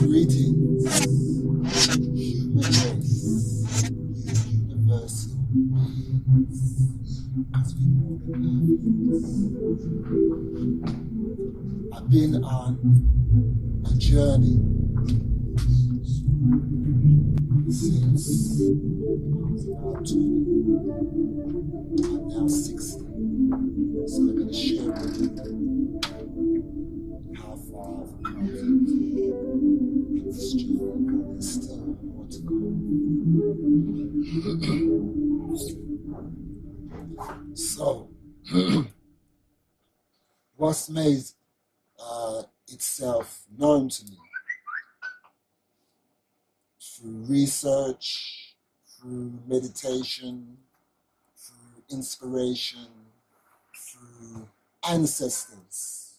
Greetings, human race, universal beings, because we more than perfect. I've been on a journey since I was about 20. I'm now 60, so I'm going to share with you how far I've come in this journey, because there's still more to go. So, what's made itself known to me through research, through meditation, through inspiration, through ancestors,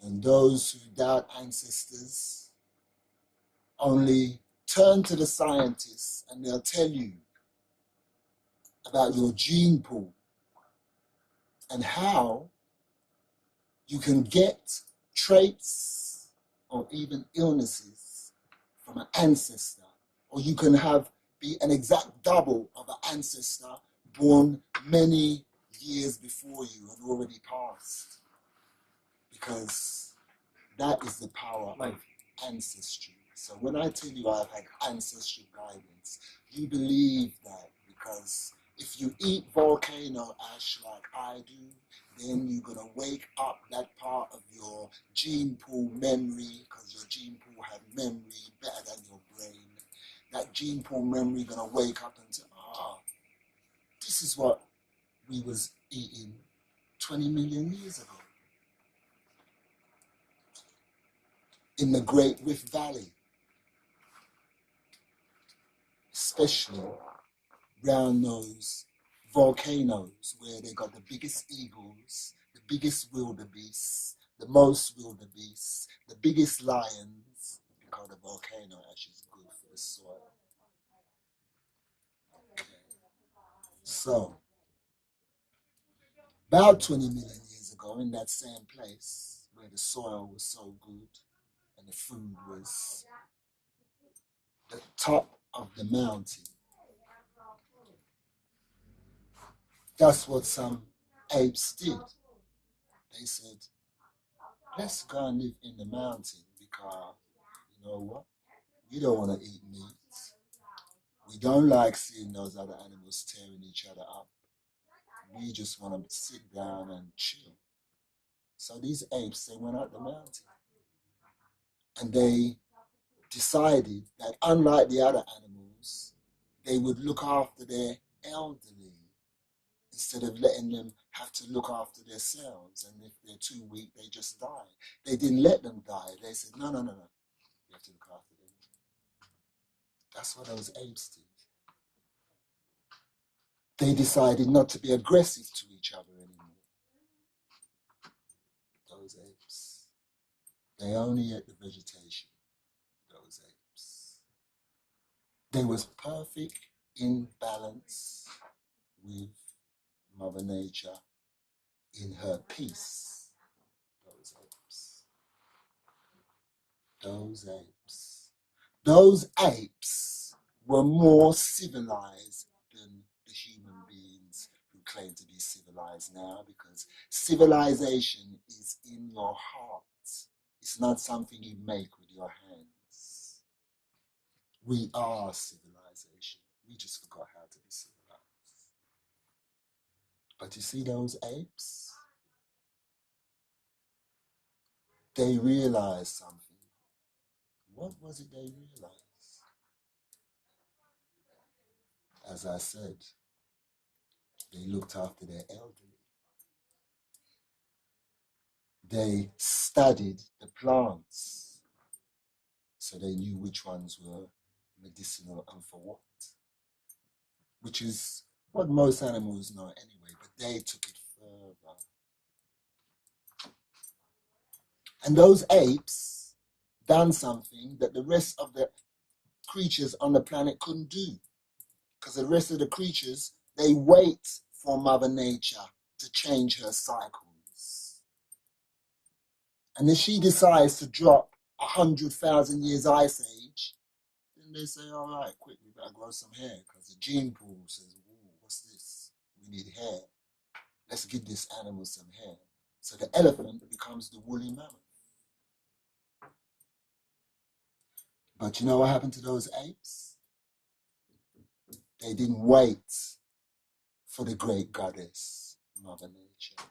and those who doubt ancestors only turn to the scientists and they'll tell you about your gene pool and how you can get traits or even illnesses from an ancestor, or you can be an exact double of an ancestor born many years before you and already passed, because that is the power of ancestry. So when I tell you I've had ancestral guidance, you believe that, because if you eat volcano ash like I do, then you're going to wake up that part of your gene pool memory, because your gene pool have memory better than your brain. That gene pool memory going to wake up and say, this is what we was eating 20 million years ago in the Great Rift Valley, especially around those volcanoes where they got the biggest eagles, the biggest wildebeests, the most wildebeests, the biggest lions, because the volcano ash is good for the soil. Okay. So, about 20 million years ago, in that same place where the soil was so good and the food was the top of the mountain, that's what some apes did. They said, let's go and live in the mountain, because you know what? We don't want to eat meat. We don't like seeing those other animals tearing each other up. We just want to sit down and chill. So these apes, they went up the mountain. And they decided that unlike the other animals, they would look after their elderly instead of letting them have to look after themselves. And if they're too weak, they just die. They didn't let them die. They said, no. You have to look after them. That's what those apes did. They decided not to be aggressive to each other anymore. Those apes. They only ate the vegetation. Those apes. They was perfect in balance with Mother Nature in her peace. Those apes. Those apes. Those apes were more civilized than the human beings who claim to be civilized now, because civilization is in your heart. It's not something you make with your hands. We are civilization. We just forgot how to be civilized. But you see those apes? They realized something. What was it they realized? As I said, they looked after their elderly. They studied the plants, so they knew which ones were medicinal and for what, which is what most animals know anyway, but they took it further. And those apes done something that the rest of the creatures on the planet couldn't do, because the rest of the creatures, they wait for Mother Nature to change her cycles. And if she decides to drop 100,000 years ice age, then they say, all right, quick, we better grow some hair, because the gene pool says, ooh, what's this? We need hair. Let's give this animal some hair. So the elephant becomes the woolly mammoth. But you know what happened to those apes? They didn't wait for the great goddess, Mother Nature,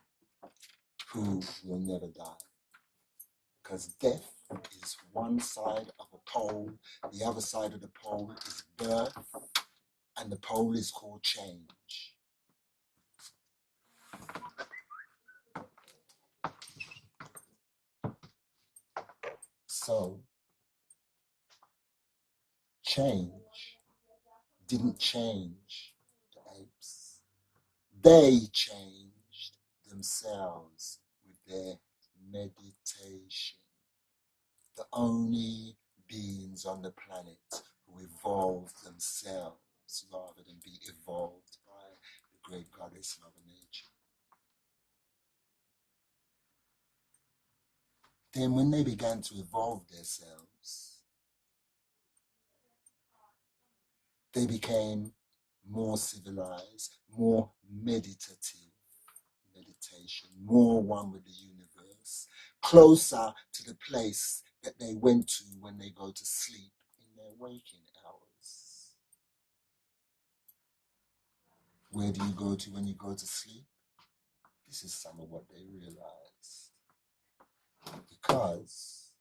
who will never die. Because death is one side of a pole, the other side of the pole is birth, and the pole is called change. So, change didn't change the apes. They changed themselves with their meditation. The only beings on the planet who evolved themselves rather than be evolved by the great goddess Mother Nature. Then when they began to evolve themselves, they became more civilized, more meditative, meditation, more one with the universe, closer to the place that they went to when they go to sleep in their waking hours. Where do you go to when you go to sleep? This is some of what they realized. Because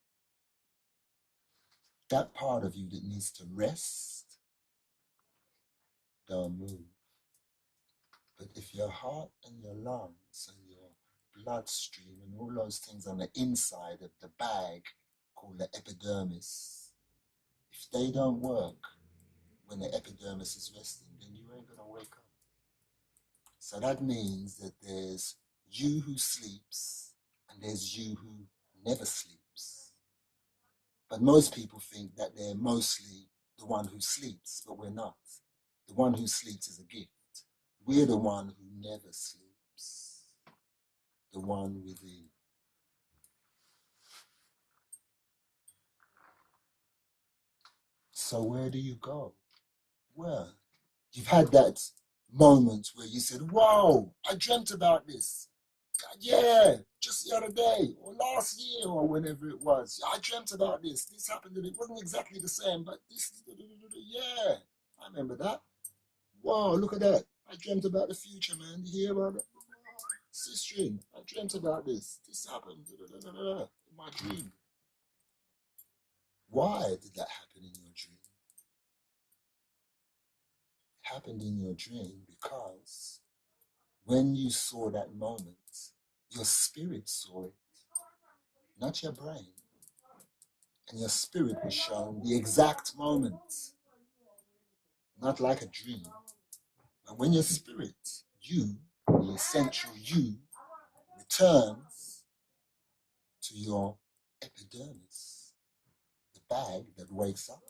that part of you that needs to rest, don't move. But if your heart and your lungs and your bloodstream and all those things on the inside of the bag called the epidermis, if they don't work when the epidermis is resting, then you ain't gonna wake up. So that means that there's you who sleeps and there's you who never sleeps. But most people think that they're mostly the one who sleeps, but we're not. The one who sleeps is a gift. We're the one who never sleeps. The one within. So where do you go? Well, you've had that moment where you said, whoa, I dreamt about this. Yeah, just the other day or last year or whenever it was. I dreamt about this. This happened and it wasn't exactly the same, but this, yeah, I remember that. Wow, look at that. I dreamt about the future, man. You hear about it? Sistering, I dreamt about this. This happened in my dream. Why did that happen in your dream? It happened in your dream because when you saw that moment, your spirit saw it, not your brain. And your spirit was shown the exact moment, not like a dream. And when your spirit, you, the essential you, returns to your epidermis, the bag that wakes up,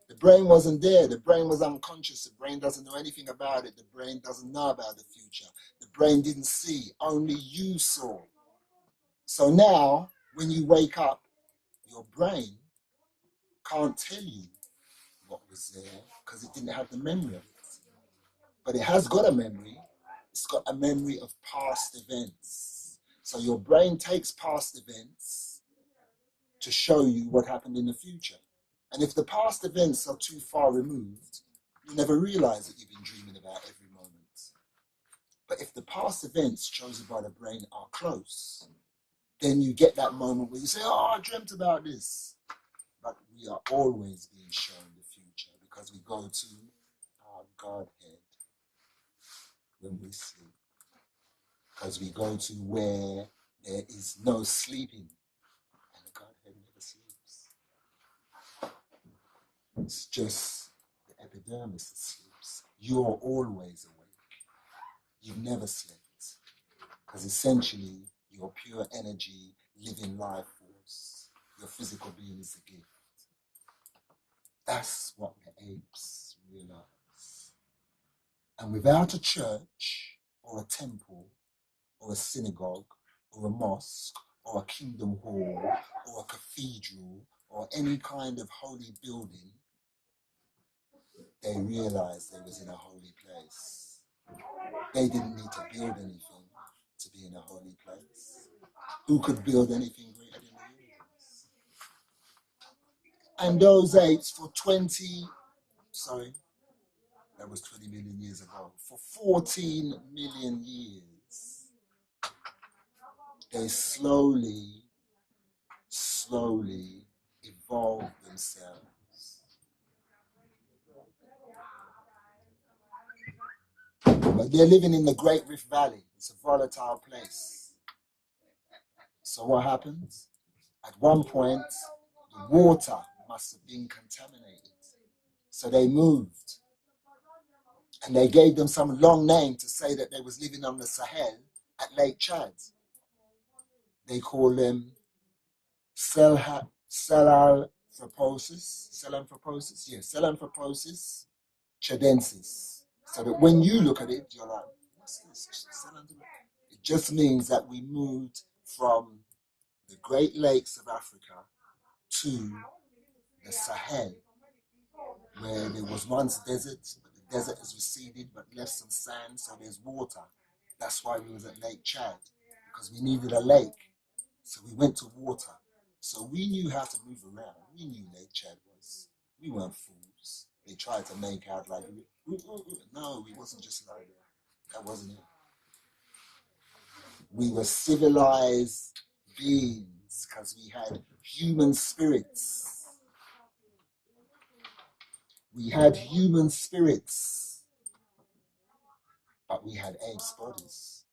the brain wasn't there. The brain was unconscious. The brain doesn't know anything about it. The brain doesn't know about the future. The brain didn't see. Only you saw. So now, when you wake up, your brain can't tell you what was there because it didn't have the memory of it. But it has got a memory. It's got a memory of past events. So your brain takes past events to show you what happened in the future. And if the past events are too far removed, you never realize that you've been dreaming about every moment. But if the past events chosen by the brain are close, then you get that moment where you say, oh, I dreamt about this. But we are always being shown the future because we go to our Godhead when we sleep. Because we go to where There is no sleeping, and the Godhead never sleeps. It's just the epidermis that sleeps. You're always awake. You've never slept. Because essentially, your pure energy, living life force, your physical being is the gift. That's what the apes realize. And without a church or a temple or a synagogue or a mosque or a kingdom hall or a cathedral or any kind of holy building, they realized they was in a holy place. They didn't need to build anything to be in a holy place. Who could build anything greater than the universe? And those apes for 20 million years ago. For 14 million years, they slowly evolved themselves. But they're living in the Great Rift Valley. It's a volatile place. So what happens? At one point, the water must have been contaminated. So they moved. And they gave them some long name to say that they was living on the Sahel at Lake Chad. They call them Sahelanthroposis chadensis. So that when you look at it, you're like, what's this? It just means that we moved from the Great Lakes of Africa to the Sahel, where there was once desert, but the desert has receded but left some sand, so there's water. That's why we was at Lake Chad, because we needed a lake. So we went to water. So we knew how to move around. We knew Lake Chad was. We weren't fools. They tried to make out like, no, we wasn't just like that. That wasn't it. We were civilized beings because we had human spirits. We had human spirits, but we had apes' bodies.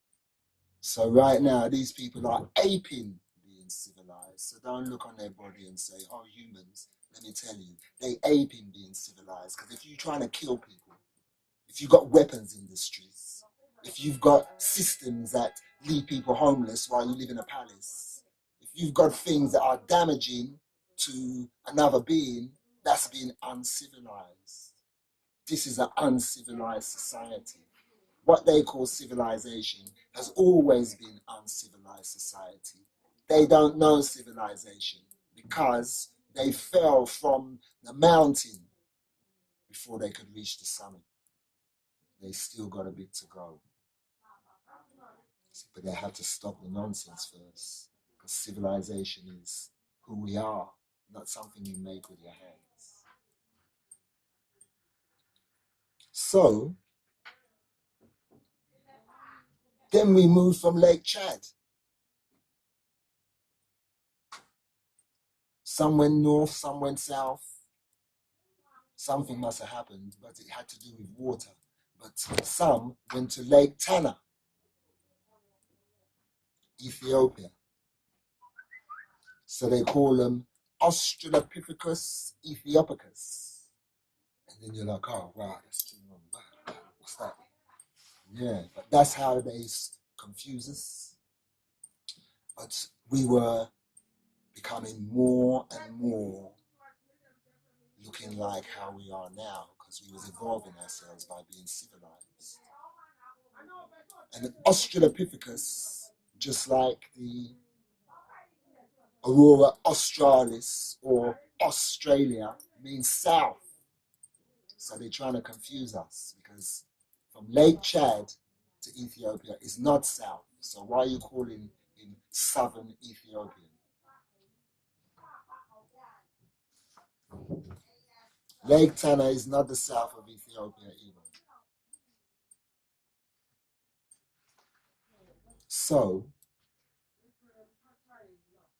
So right now, these people are aping being civilized. So don't look on their body and say, oh, humans. Let me tell you, they aping being civilized. Because if you're trying to kill people, if you've got weapons industries, if you've got systems that leave people homeless while you live in a palace, if you've got things that are damaging to another being, that's being uncivilized. This is an uncivilized society. What they call civilization has always been uncivilized society. They don't know civilization because they fell from the mountain before they could reach the summit. They still got a bit to go. But they have to stop the nonsense first, because civilization is who we are, not something you make with your hands. So, then we moved from Lake Chad. Some went north, some went south. Something must have happened, but it had to do with water. But some went to Lake Tana, Ethiopia. So they call them Australopithecus ethiopicus. And then you're like, oh, wow, that's too long. Wow, what's that? Yeah, but that's how they confuse us. But we were becoming more and more looking like how we are now, because we was evolving ourselves by being civilized. And the Australopithecus, just like the Aurora australis or Australia, means south. So they're trying to confuse us, because from Lake Chad to Ethiopia is not south. So why are you calling him southern Ethiopian? Lake Tana is not the south of Ethiopia either. So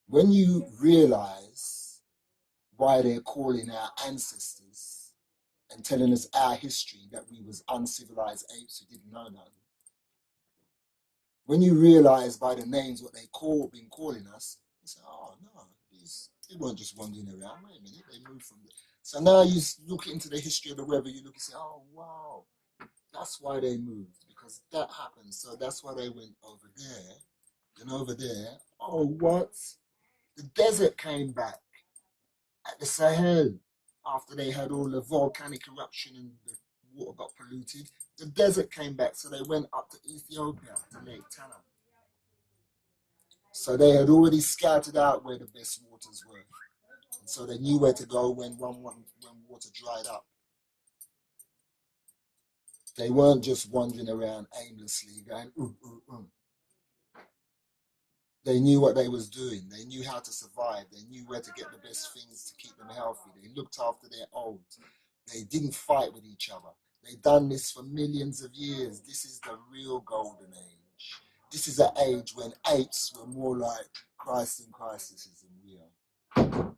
when you realize why they're calling our ancestors and telling us our history, that we was uncivilized apes who didn't know none, When you realize by the names what they been calling us, you say, oh no, they weren't just wandering around. Wait a minute, they moved from there. So now you look into the history of the weather, you look and say, oh wow, that's why they moved, because that happened. So that's why they went over there. And over there, oh what? The desert came back at the Sahel after they had all the volcanic eruption and the water got polluted. The desert came back, so they went up to Ethiopia, to Lake Tana. So they had already scouted out where the best waters were. And so they knew where to go when water dried up. They weren't just wandering around aimlessly going, ooh, ooh, ooh. They knew what they was doing. They knew how to survive. They knew where to get the best things to keep them healthy. They looked after their old. They didn't fight with each other. They've done this for millions of years. This is the real golden age. This is an age when apes were more like Christ and Christ than we are.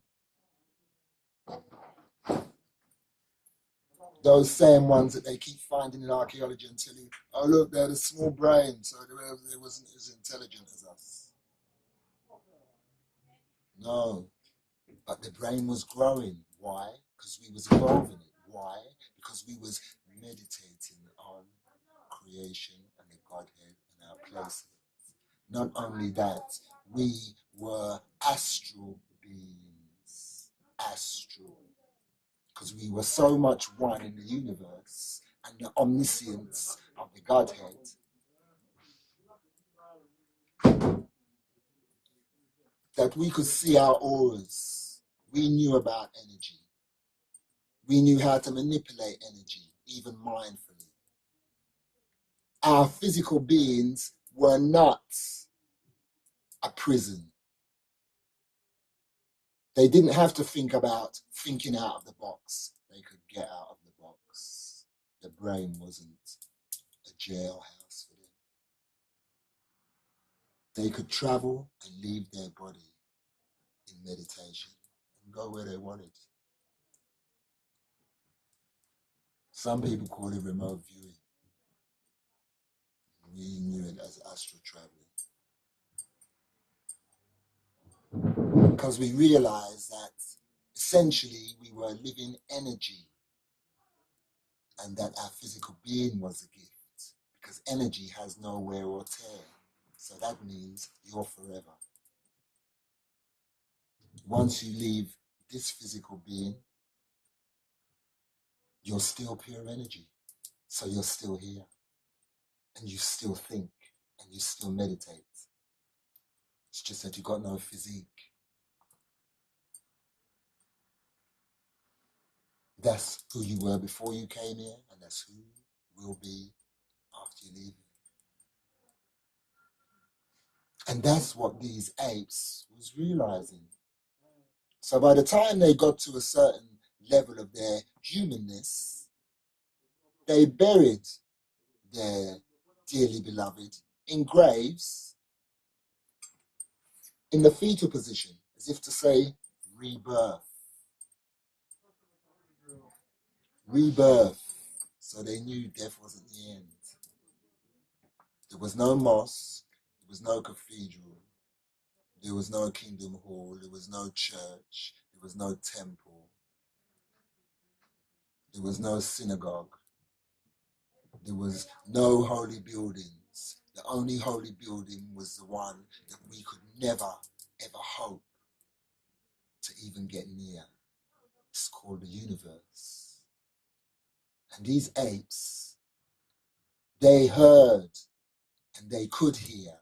Those same ones that they keep finding in archaeology and tell you, oh look, they're the small brain, so they wasn't as intelligent as us. No, but the brain was growing. Why? Because we was evolving it. Why? Because we was meditating on creation and the Godhead and our place. Not only that, we were astral beings. Astral. Because we were so much one in the universe and the omniscience of the Godhead. That we could see our auras. We knew about energy. We knew how to manipulate energy, even mindfully. Our physical beings were not a prison. They didn't have to think about thinking out of the box. They could get out of the box. The brain wasn't a jailhouse for them. They could travel and leave their body in meditation and go where they wanted. Some people call it remote viewing. We knew it as astral traveling. Because we realized that essentially we were living energy and that our physical being was a gift, because energy has no wear or tear. So that means you're forever. Once you leave this physical being, you're still pure energy. So you're still here. And you still think. And you still meditate. It's just that you got no physique. That's who you were before you came here, and that's who you will be after you leave here. And that's what these apes was realizing. So by the time they got to a certain level of their humanness, they buried their dearly beloved in graves in the fetal position, as if to say, rebirth. Rebirth. So they knew death wasn't the end. There was no mosque, there was no cathedral, there was no kingdom hall, there was no church, there was no temple, there was no synagogue, there was no holy buildings. The only holy building was the one that we could never, ever hope to even get near. It's called the universe. And these apes, they heard and they could hear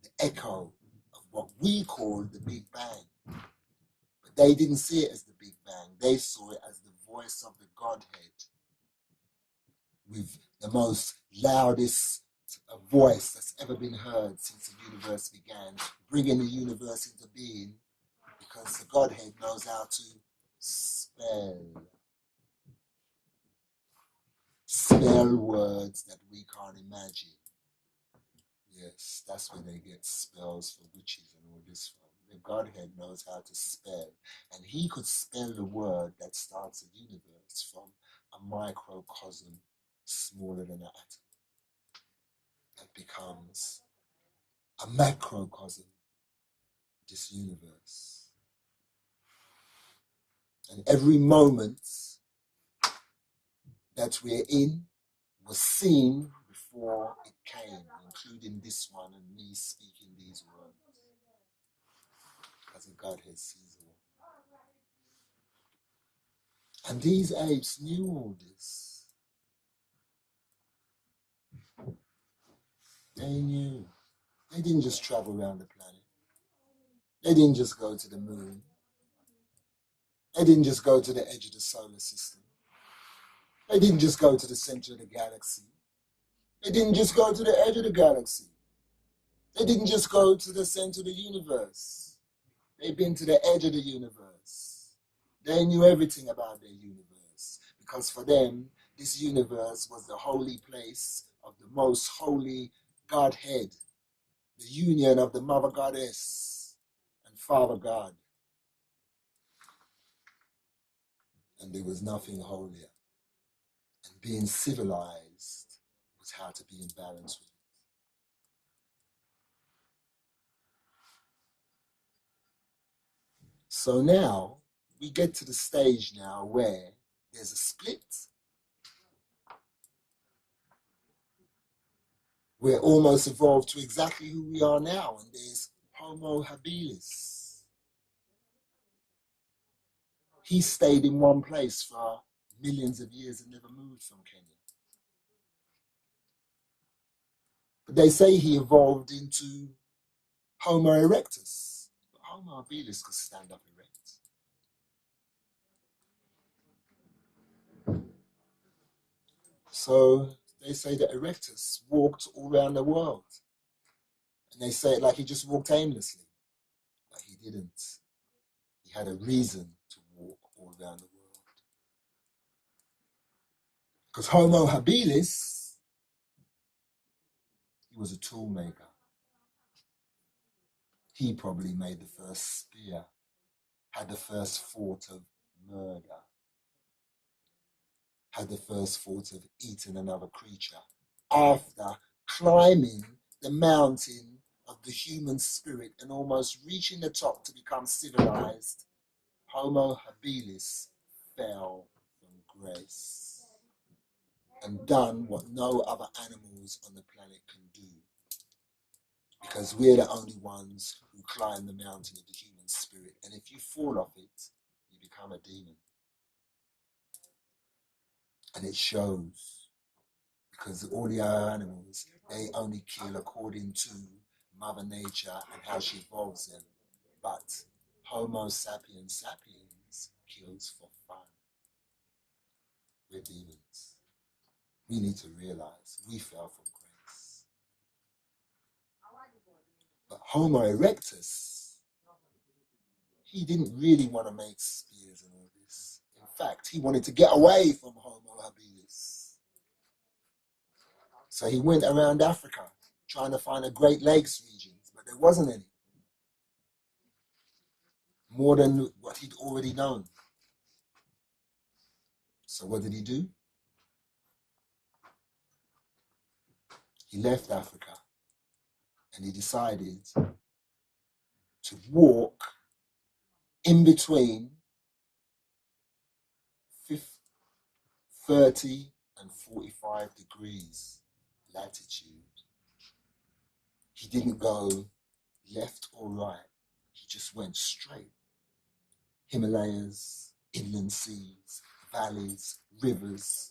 the echo of what we call the Big Bang. But they didn't see it as the Big Bang. They saw it as the voice of the Godhead with the most loudest voice that's ever been heard since the universe began, bringing the universe into being, because the Godhead knows how to spell. Spell words that we can't imagine. Yes, that's where they get spells for witches and all this from. The Godhead knows how to spell. And he could spell the word that starts a universe from a microcosm smaller than an atom. That becomes a macrocosm, this universe. And every moment that we're in was seen before it came, including this one and me speaking these words. As a Godhead sees all. And these apes knew all this. They knew. They didn't just travel around the planet. They didn't just go to the moon. They didn't just go to the edge of the solar system. They didn't just go to the center of the galaxy. They didn't just go to the edge of the galaxy. They didn't just go to the center of the universe. They've been to the edge of the universe. They knew everything about their universe because for them, this universe was the holy place of the most holy Godhead, the union of the Mother Goddess and Father God. And there was nothing holier. And being civilized was how to be in balance with it. So now we get to the stage now where there's a split. We're almost evolved to exactly who we are now, and there's Homo habilis. He stayed in one place for millions of years and never moved from Kenya. But they say he evolved into Homo erectus. But Homo habilis could stand up erect. So they say that Erectus walked all around the world. And they say it like he just walked aimlessly. But he didn't. He had a reason to walk all around the world. Because Homo habilis, he was a tool maker. He probably made the first spear, had the first thought of murder, had the first thought of eating another creature after climbing the mountain of the human spirit and almost reaching the top to become civilized. Homo habilis fell from grace and done what no other animals on the planet can do. Because we're the only ones who climb the mountain of the human spirit. And if you fall off it, you become a demon. And it shows. Because all the other animals, they only kill according to Mother Nature and how she evolves them. But Homo sapiens sapiens kills for fun. We're demons. We need to realize we fell from grace. But Homo erectus, he didn't really want to make spears and all this. In fact, he wanted to get away from Homo habilis. So he went around Africa trying to find a Great Lakes region, but there wasn't any. More than what he'd already known. So what did he do? He left Africa and he decided to walk in between 30 and 45 degrees latitude. He didn't go left or right. He just went straight. Himalayas, inland seas, valleys, rivers.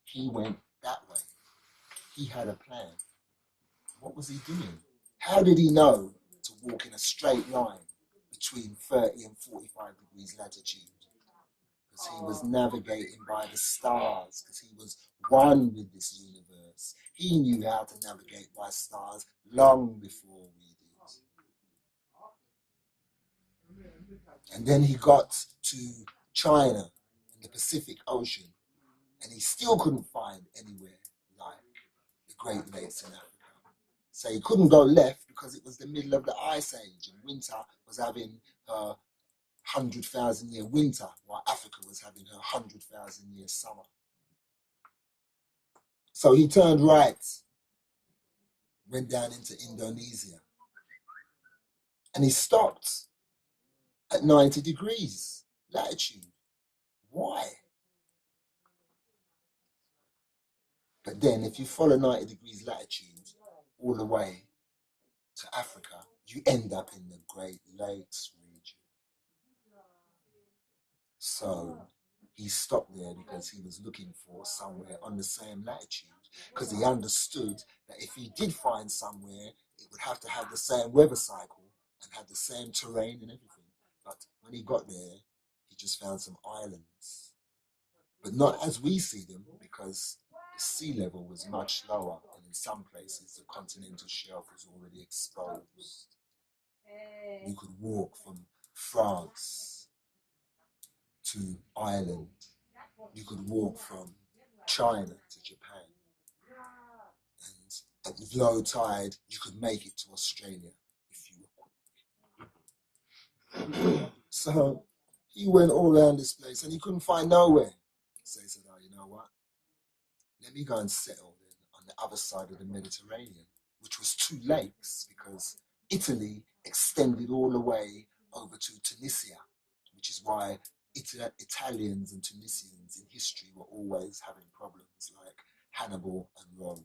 He went that way. He had a plan. What was he doing? How did he know to walk in a straight line between 30 and 45 degrees latitude? Because he was navigating by the stars, because he was one with this universe. He knew how to navigate by stars long before we did. And then he got to China in the Pacific Ocean, and he still couldn't find anywhere like the Great Lakes in Africa. So he couldn't go left because it was the middle of the Ice Age, and winter was having her 100,000-year winter, while Africa was having her 100,000-year summer. So he turned right, went down into Indonesia, And he stopped at 90 degrees latitude. Why? But then if you follow 90 degrees latitude all the way to Africa, you end up in the Great Lakes region. So he stopped there because he was looking for somewhere on the same latitude, because he understood that if he did find somewhere, it would have to have the same weather cycle and have the same terrain and everything. But when he got there, he just found some islands, but not as we see them, because the sea level was much lower, and in some places the continental shelf was already exposed. You could walk from France to Ireland. You could walk from China to Japan. And at low tide, you could make it to Australia if you were quick. So he went all around this place and he couldn't find nowhere. So he said, oh, you know what? Let me go and settle on the other side of the Mediterranean, which was two lakes, because Italy extended all the way over to Tunisia, which is why Italians and Tunisians in history were always having problems, like Hannibal and Rome,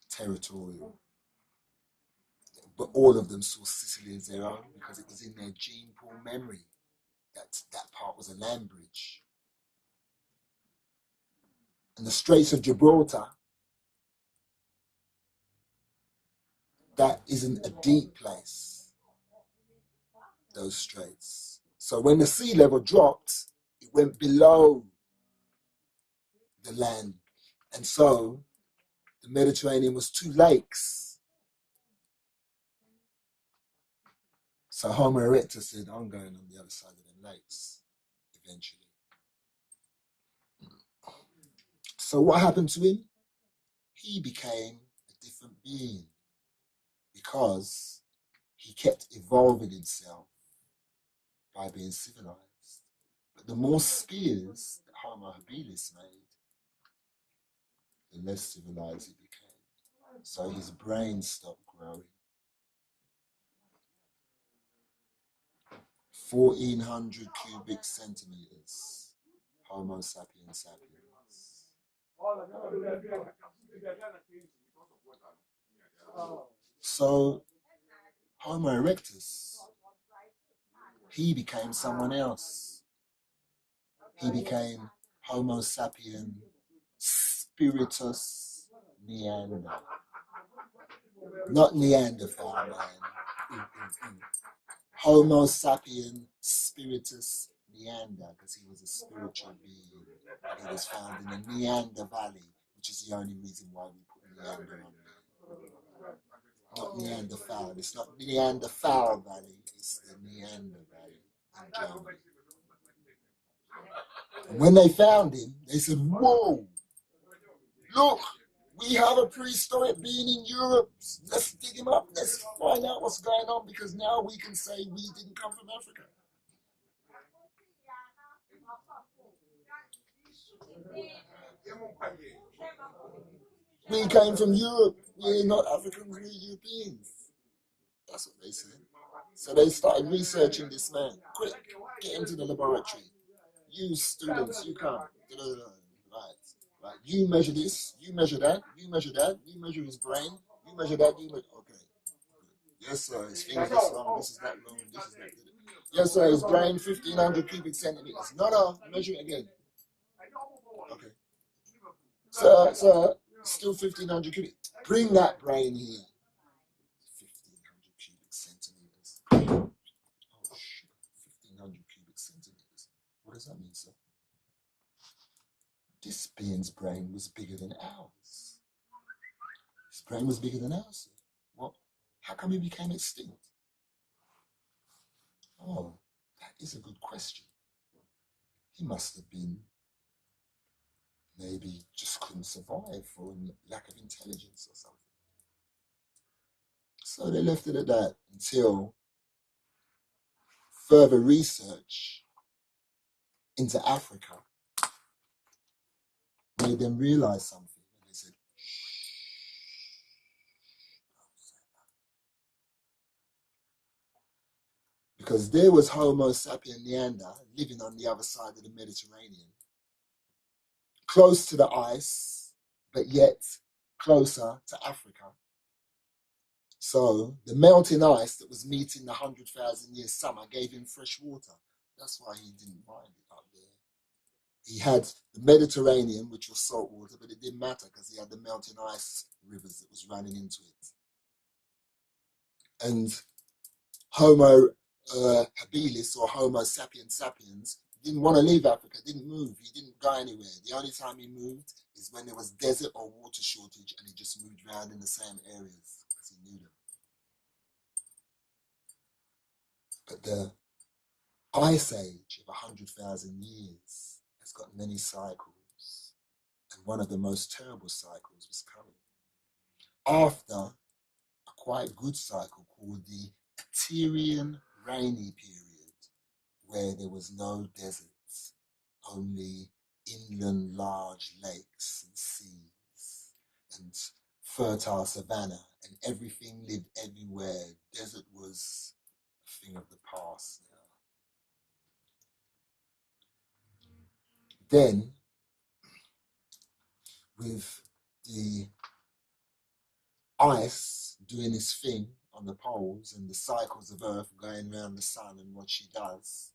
territorial. But all of them saw Sicily as their own because it was in their gene pool memory that that part was a land bridge. And the Straits of Gibraltar, that isn't a deep place, those straits. So when the sea level dropped, it went below the land. And so the Mediterranean was two lakes. So Homo erectus said, I'm going on the other side of the lakes eventually. So what happened to him? He became a different being because he kept evolving himself by being civilized. But the more spears that Homo habilis made, the less civilized he became. So his brain stopped growing. 1,400 cubic centimeters, Homo sapiens sapiens. So Homo erectus, he became someone else. He became Homo sapien spiritus neander. Not Neanderthal man. Homo sapien spiritus neander, because he was a spiritual being. And he was found in the Neander Valley, which is the only reason why we put Neander on there. Not Neanderthal. It's not Neanderthal Valley, it's the Neander Valley in Germany. And when they found him, they said, whoa, look, we have a prehistoric being in Europe. Let's dig him up. Let's find out what's going on, because now we can say we didn't come from Africa. We came from Europe. We're not Africans, we're Europeans. That's what they said. So they started researching this man. Quick, get into the laboratory. You students, you come. Right. You measure this, you measure that, you measure that, you measure his brain, you measure that, you measure. Okay. Yes, sir, his fingers this long, this is that long, this is that. Yes, sir, his brain, 1,500 cubic centimeters. No, measure it again. Okay. Sir, still 1,500 cubic. Bring that brain here. 1,500 cubic centimeters. Oh, shit. 1,500 cubic centimeters. What does that mean, sir? This being's brain was bigger than ours. His brain was bigger than ours. What? How come he became extinct? Oh, that is a good question. He must have been, maybe just couldn't survive for lack of intelligence or something. So they left it at that until further research into Africa made them realize something. And they said, because there was Homo sapien neander living on the other side of the Mediterranean, close to the ice, but yet closer to Africa. So the melting ice that was meeting the 100,000 year summer gave him fresh water. That's why he didn't mind it up there. He had the Mediterranean, which was salt water, but it didn't matter because he had the melting ice rivers that was running into it. And Homo habilis, or Homo sapiens sapiens, didn't want to leave Africa, didn't move, he didn't go anywhere. The only time he moved is when there was desert or water shortage, and he just moved around in the same areas because he knew them. But the ice age of 100,000 years has got many cycles, and one of the most terrible cycles was coming after a quite good cycle called the Eterian rainy period, where there was no deserts, only inland large lakes and seas and fertile savanna, and everything lived everywhere. Desert was a thing of the past now. Then, with the ice doing its thing on the poles and the cycles of Earth going around the sun and what she does,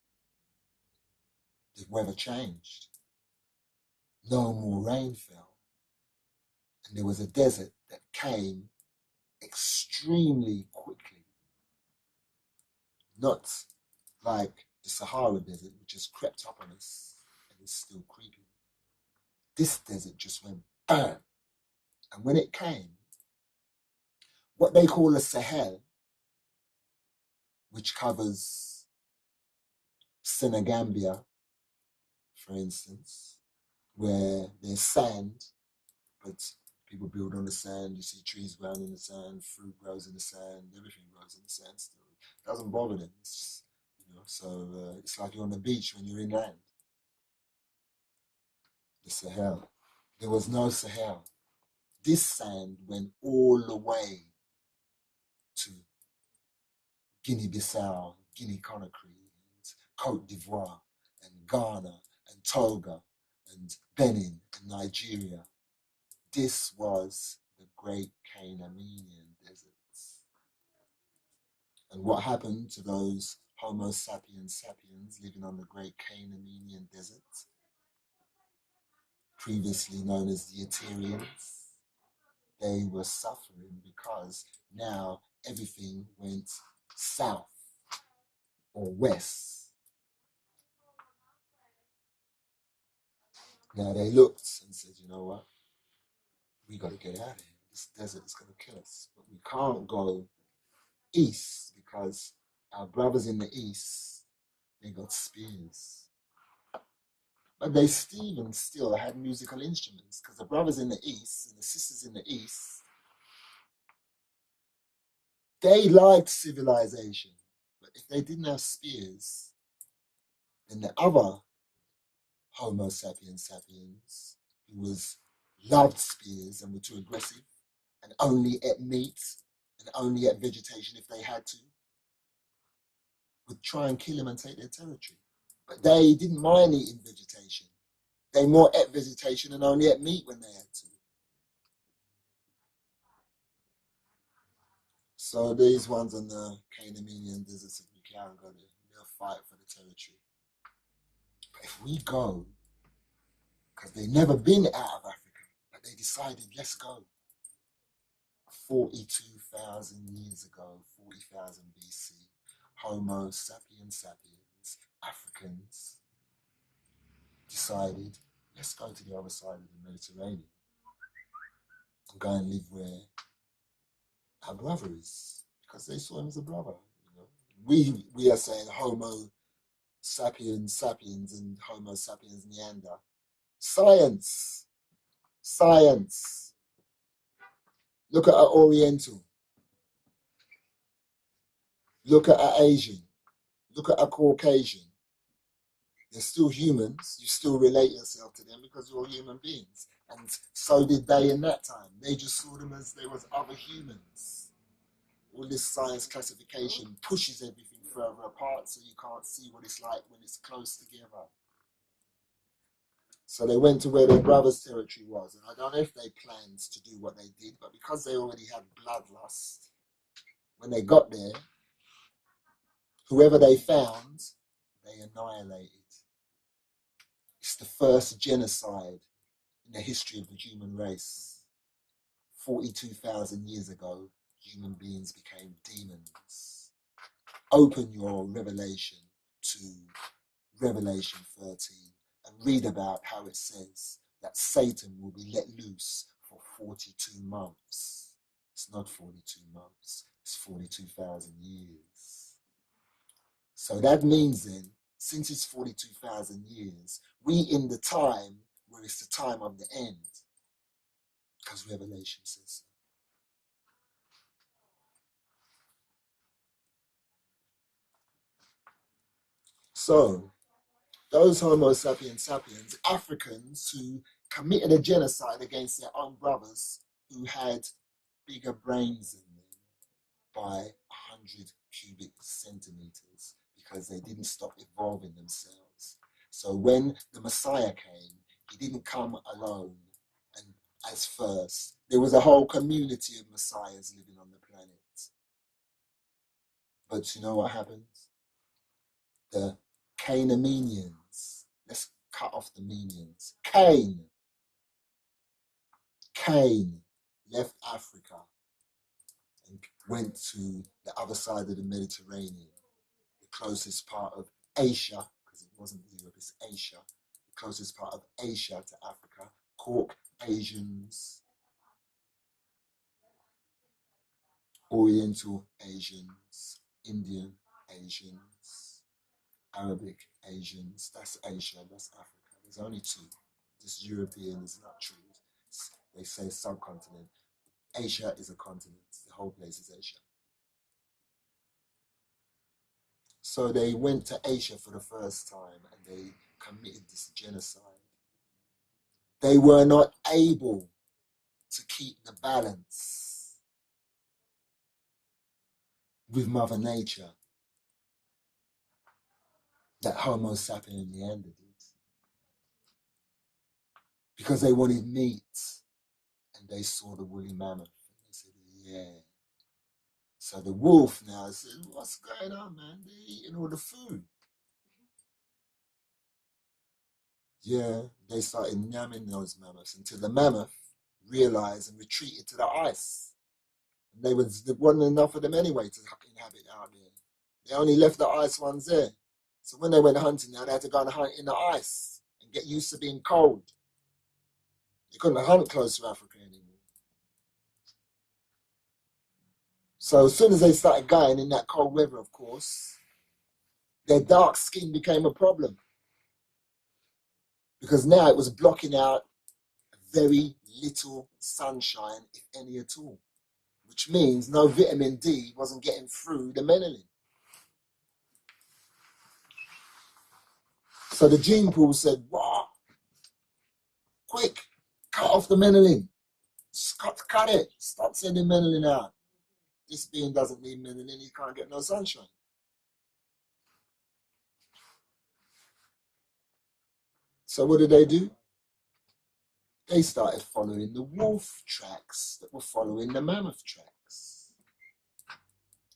the weather changed. No more rain fell. And there was a desert that came extremely quickly. Not like the Sahara Desert, which has crept up on us and is still creeping. This desert just went bam. And when it came, what they call a Sahel, which covers Senegambia, for instance, where there's sand, but people build on the sand, you see trees growing in the sand, fruit grows in the sand, everything grows in the sand still. It doesn't bother them. It's, so it's like you're on the beach when you're inland. The Sahel. There was no Sahel. This sand went all the way to Guinea-Bissau, Guinea-Conakry, and Cote d'Ivoire, and Ghana, and Togo, and Benin, and Nigeria. This was the Great Canaanian Deserts. And what happened to those Homo sapiens sapiens living on the Great Canaanian Desert, previously known as the Eterians? They were suffering because now everything went south or west. Now they looked and said, you know what? We got to get out of here. This desert is going to kill us. But we can't go east because our brothers in the east, they got spears. But they even still had musical instruments because the brothers in the east and the sisters in the east, they liked civilization. But if they didn't have spears, then the other Homo sapiens sapiens, who loved spears and were too aggressive and only ate meat and only ate vegetation if they had to, would try and kill him and take their territory. But they didn't mind eating vegetation. They more ate vegetation and only ate meat when they had to. So these ones on the Canaanian deserts of Buchanan go there, they'll fight for the territory. But if we go, because they've never been out of Africa, but they decided, let's go. 42,000 years ago, 40,000 BC, Homo sapiens sapiens, Africans, decided, let's go to the other side of the Mediterranean and go and live where our brother is, because they saw him as a brother. We are saying Homo sapiens sapiens and Homo sapiens neander. Science. Look at an Oriental. Look at an Asian. Look at a Caucasian. They're still humans. You still relate yourself to them because you're human beings. And so did they in that time. They just saw them as they was other humans. All this science classification pushes everything further apart so you can't see what it's like when it's close together. So they went to where their brother's territory was. And I don't know if they planned to do what they did, but because they already had bloodlust, when they got there, whoever they found, they annihilated. It's the first genocide in the history of the human race. 42,000 years ago, human beings became demons. Open your Revelation to Revelation 13 and read about how it says that Satan will be let loose for 42 months. It's not 42 months, it's 42,000 years. So that means then, since it's 42,000 years, we in the time where it's the time of the end, because Revelation says so. So, those Homo sapiens sapiens, Africans who committed a genocide against their own brothers who had bigger brains than them by 100 cubic centimeters because they didn't stop evolving themselves. So when the Messiah came, he didn't come alone and as first. There was a whole community of Messiahs living on the planet. But you know what happens? The Canaanians. Let's cut off the Menians. Cain left Africa and went to the other side of the Mediterranean, the closest part of Asia, because it wasn't Europe, it's Asia, the closest part of Asia to Africa, Caucasians, Oriental Asians, Indian Asians, Arabic Asians. That's Asia, that's Africa. There's only two. This European is not true. They say subcontinent. Asia is a continent. The whole place is Asia. So they went to Asia for the first time and they committed this genocide. They were not able to keep the balance with Mother Nature that Homo sapien Neander did. Because they wanted meat and they saw the woolly mammoth and they said, yeah. So the wolf now said, what's going on, man? They're eating all the food. Yeah, they started namming those mammoths until the mammoth realized and retreated to the ice. And there wasn't enough of them anyway to inhabit out there. They only left the ice ones there. So when they went hunting now, they had to go and hunt in the ice and get used to being cold. They couldn't hunt close to Africa anymore. So as soon as they started going in that cold weather, of course, their dark skin became a problem. Because now it was blocking out very little sunshine, if any at all. Which means no vitamin D wasn't getting through the melanin. So the gene pool said, what? Quick, cut off the melanin. Cut it. Stop sending melanin out. This being doesn't need melanin, he can't get no sunshine. So what did they do? They started following the wolf tracks that were following the mammoth tracks.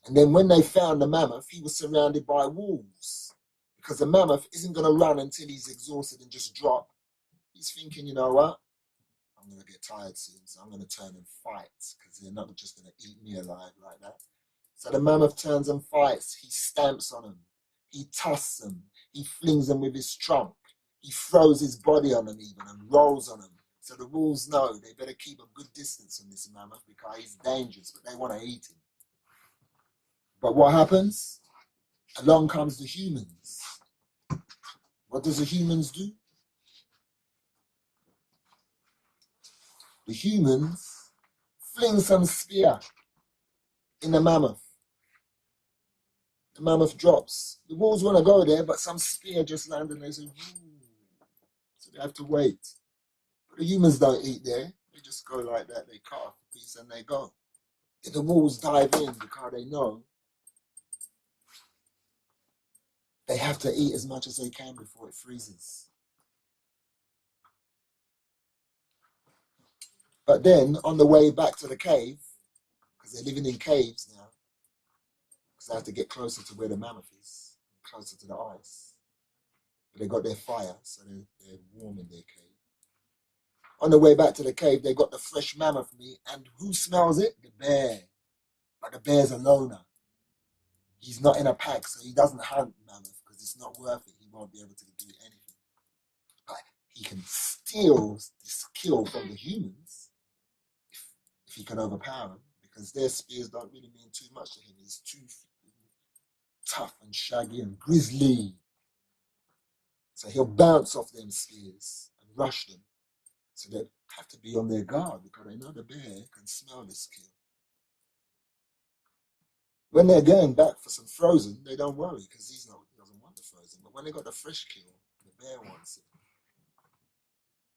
And then when they found the mammoth, he was surrounded by wolves. Because the mammoth isn't going to run until he's exhausted and just drop. He's thinking, you know what? I'm going to get tired soon, so I'm going to turn and fight because they're not just going to eat me alive like that. So the mammoth turns and fights. He stamps on them. He tusks them. He flings them with his trunk. He throws his body on them even and rolls on them. So the wolves know they better keep a good distance from this mammoth because he's dangerous, but they want to eat him. But what happens? Along comes the humans. What does the humans do? The humans fling some spear in the mammoth. The mammoth drops. The wolves want to go there, but some spear just landed and they say, ooh. So they have to wait. But the humans don't eat there. They just go like that. They cut off a piece and they go. If the wolves dive in because they know they have to eat as much as they can before it freezes. But then on the way back to the cave, because they're living in caves now, because they have to get closer to where the mammoth is, closer to the ice. But they got their fire, so they're warm in their cave. On the way back to the cave, they got the fresh mammoth meat, and who smells it? The bear. But the bear's a loner. He's not in a pack, so he doesn't hunt mammoth because it's not worth it. He won't be able to do anything. But he can steal this kill from the humans if he can overpower them, because their spears don't really mean too much to him. He's too tough and shaggy and grizzly. So he'll bounce off them spears and rush them. So they have to be on their guard because they know the bear can smell this kill. When they're going back for some frozen, they don't worry because he doesn't want the frozen. But when they got the fresh kill, the bear wants it.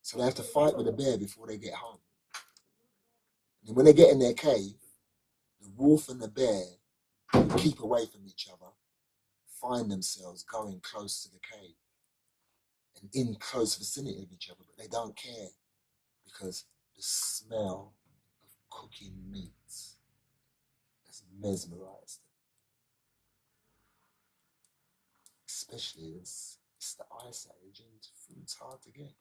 So they have to fight with the bear before they get home. And when they get in their cave, the wolf and the bear, who keep away from each other, find themselves going close to the cave and in close vicinity of each other, but they don't care because the smell of cooking meat has mesmerized them. Especially as it's the ice age and food's hard to get.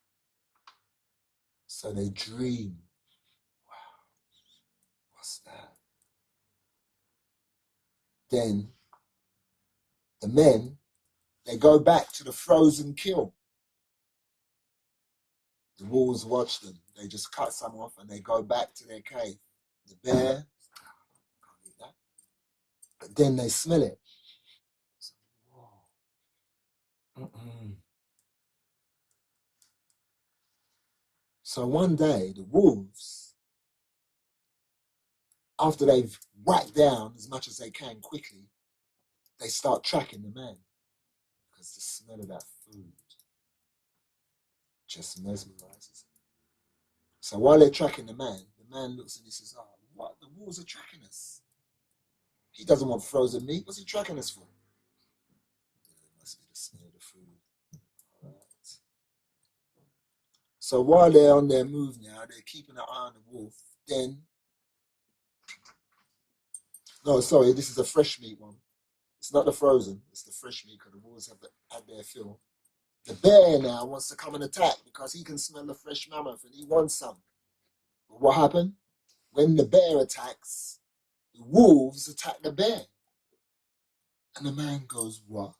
So they dream, wow, what's that? Then the men, they go back to the frozen kill. The wolves watch them. They just cut some off and they go back to their cave. The bear, can't eat that. But then they smell it. So, whoa. So one day, the wolves, after they've whacked down as much as they can quickly, they start tracking the man because the smell of that food just mesmerizes him. So while they're tracking the man looks and he says, oh, what? The wolves are tracking us. He doesn't want frozen meat. What's he tracking us for? It must be the smell of the food. All right. So while they're on their move now, they're keeping an eye on the wolf. Then, no, sorry, this is a fresh meat one. It's not the frozen, it's the fresh meat because the wolves have had their fill. The bear now wants to come and attack because he can smell the fresh mammoth and he wants some. But what happened? When the bear attacks, the wolves attack the bear. And the man goes, what?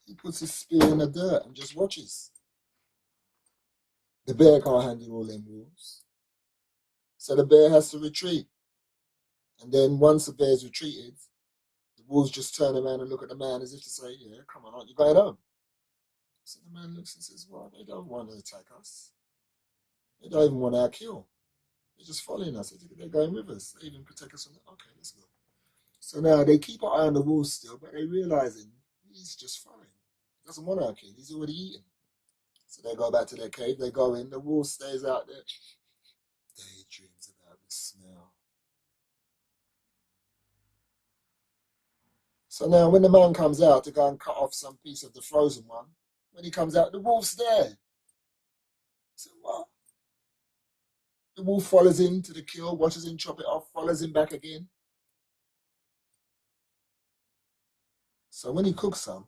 He puts his spear in the dirt and just watches. The bear can't handle all them wolves. So the bear has to retreat. And then once the bear's retreated, the wolves just turn around and look at the man as if to say, yeah, come on, aren't you going home? So the man looks and says, well, they don't want to attack us. They don't even want our kill. They're just following us. They're going with us. They even protect us from the... Okay, let's go. So now they keep an eye on the wolves still, but they're realizing he's just following. He doesn't want our kill. He's already eaten. So they go back to their cave. They go in. The wolf stays out there. Daydreams about the smell. So now when the man comes out to go and cut off some piece of the frozen one, when he comes out, the wolf's there. So what? The wolf follows him to the kill, watches him chop it off, follows him back again. So when he cooks some,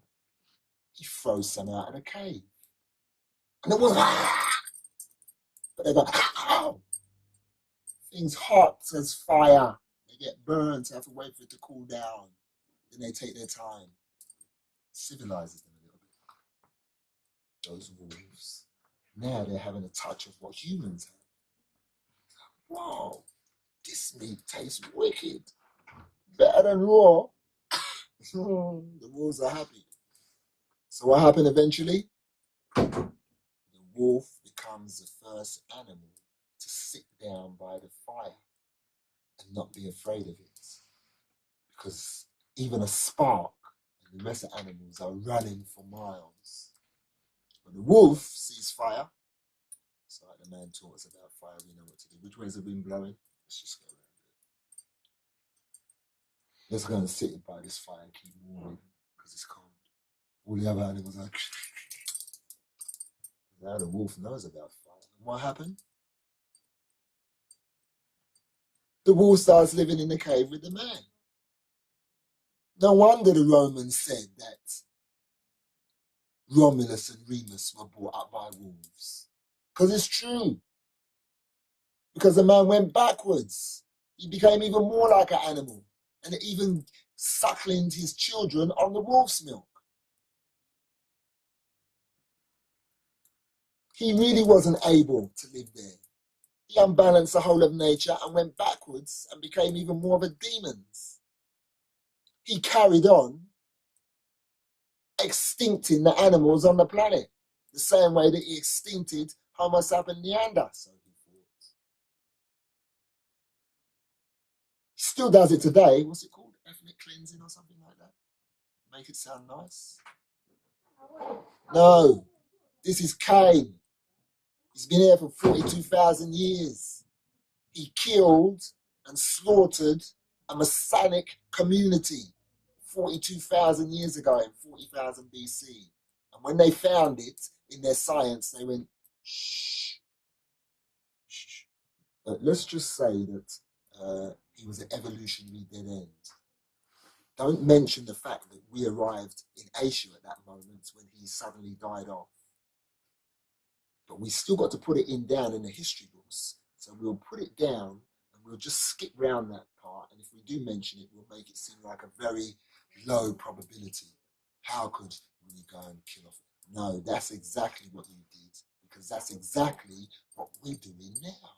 he throws some out of the cave. And the wolf, but they go, ow! Things hot as fire. They get burned, so they have to wait for it to cool down. Then they take their time. Civilizes them a little bit. Those wolves. Now they're having a touch of what humans have. Whoa, this meat tastes wicked. Better than raw. The wolves are happy. So what happened eventually? The wolf becomes the first animal to sit down by the fire and not be afraid of it. Because even a spark and the rest of animals are running for miles. When the wolf sees fire, so like the man taught us about fire, we know what to do. Which way is the wind blowing? Let's just go around it. Let's go and sit by this fire and keep warming because it's cold. All the other animals are like, now the wolf knows about fire. What happened? The wolf starts living in the cave with the man. No wonder the Romans said that Romulus and Remus were brought up by wolves. Because it's true. Because the man went backwards. He became even more like an animal. And even suckling his children on the wolf's milk. He really wasn't able to live there. He unbalanced the whole of nature and went backwards and became even more of a demon. He carried on extincting the animals on the planet, the same way that he extincted Homo sapiens neander, so he thought. He still does it today. What's it called? Ethnic cleansing or something like that? Make it sound nice? No, this is Cain. He's been here for 42,000 years. He killed and slaughtered a Masonic community 42,000 years ago in 40,000 BC. And when they found it in their science, they went, shh, shh. But let's just say that he was an evolutionary dead end. Don't mention the fact that we arrived in Asia at that moment when he suddenly died off. But we still got to put it down in the history books. So we'll put it down and we'll just skip round that part. And if we do mention it, we'll make it seem like a very low probability. How could we go and kill off? No, that's exactly what you did, because that's exactly what we're doing now.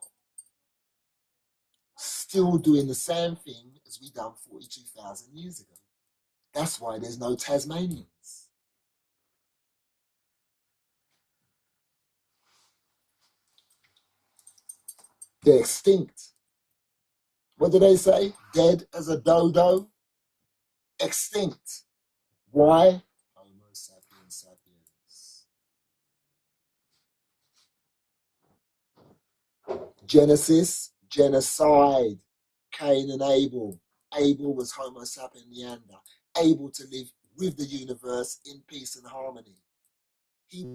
Still doing the same thing as we done 42,000 years ago. That's why there's no Tasmanians. They're extinct. What do they say? Dead as a dodo? Extinct. Why? Homo sapiens sapiens. Genesis, genocide. Cain and Abel. Abel was Homo sapiens neander, able to live with the universe in peace and harmony. He